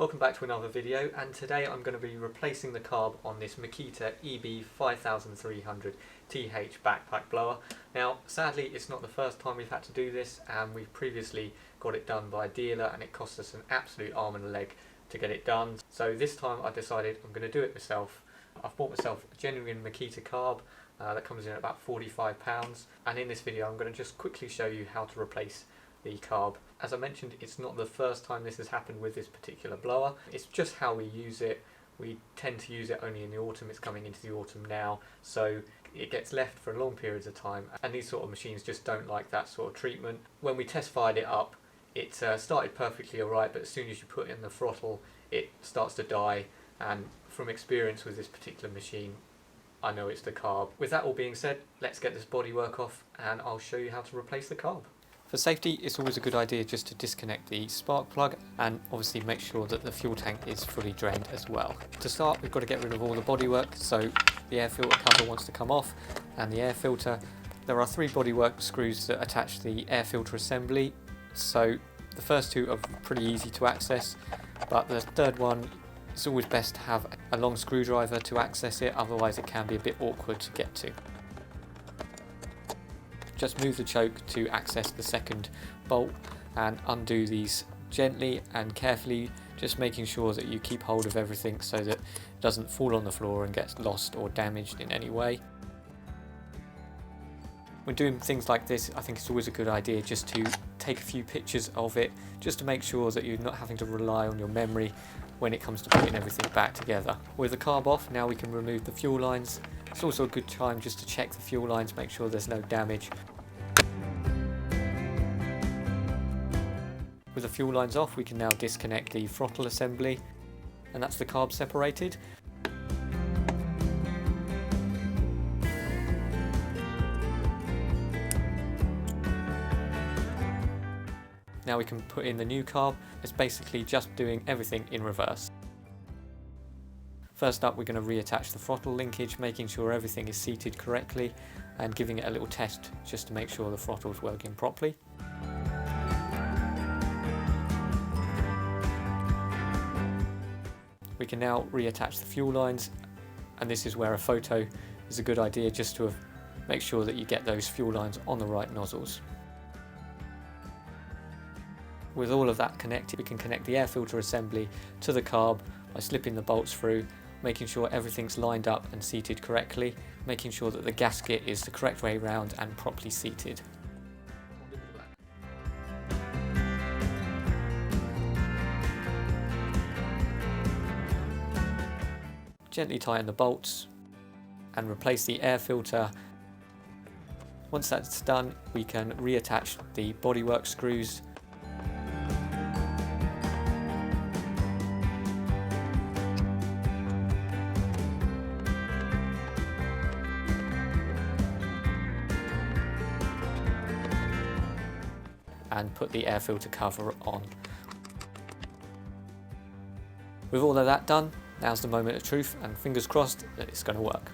Welcome back to another video, and today I'm going to be replacing the carb on this Makita EB5300Th backpack blower. Now sadly it's not the first time we've had to do this, and we've previously got it done by a dealer and it cost us an absolute arm and a leg to get it done. So this time I decided I'm going to do it myself. I've bought myself a genuine Makita carb that comes in at about £45, and in this video I'm going to just quickly show you how to replace the carb. As I mentioned, it's not the first time this has happened with this particular blower. It's just how we use it. We tend to use it only in the autumn. It's coming into the autumn now, so it gets left for long periods of time, and these sort of machines just don't like that sort of treatment. When we test fired it up, it started perfectly alright, but as soon as you put in the throttle it starts to die, and from experience with this particular machine I know it's the carb. With that all being said, let's get this bodywork off and I'll show you how to replace the carb. For safety, it's always a good idea just to disconnect the spark plug and obviously make sure that the fuel tank is fully drained as well. To start, we've got to get rid of all the bodywork, so the air filter cover wants to come off, and the air filter. There are 3 bodywork screws that attach the air filter assembly, so the first 2 are pretty easy to access, but the third one, it's always best to have a long screwdriver to access it, otherwise it can be a bit awkward to get to. Just move the choke to access the second bolt and undo these gently and carefully, just making sure that you keep hold of everything so that it doesn't fall on the floor and gets lost or damaged in any way. When doing things like this, I think it's always a good idea just to take a few pictures of it, just to make sure that you're not having to rely on your memory when it comes to putting everything back together. With the carb off, now we can remove the fuel lines. It's also a good time just to check the fuel lines, make sure there's no damage. With the fuel lines off, we can now disconnect the throttle assembly, and that's the carb separated. Now we can put in the new carb. It's basically just doing everything in reverse. First up, we're going to reattach the throttle linkage, making sure everything is seated correctly and giving it a little test just to make sure the throttle is working properly. We can now reattach the fuel lines, and this is where a photo is a good idea, just to make sure that you get those fuel lines on the right nozzles. With all of that connected, we can connect the air filter assembly to the carb by slipping the bolts through, making sure everything's lined up and seated correctly, making sure that the gasket is the correct way round and properly seated. Gently tighten the bolts and replace the air filter. Once that's done, we can reattach the bodywork screws. And put the air filter cover on. With all of that done, now's the moment of truth, and fingers crossed that it's going to work.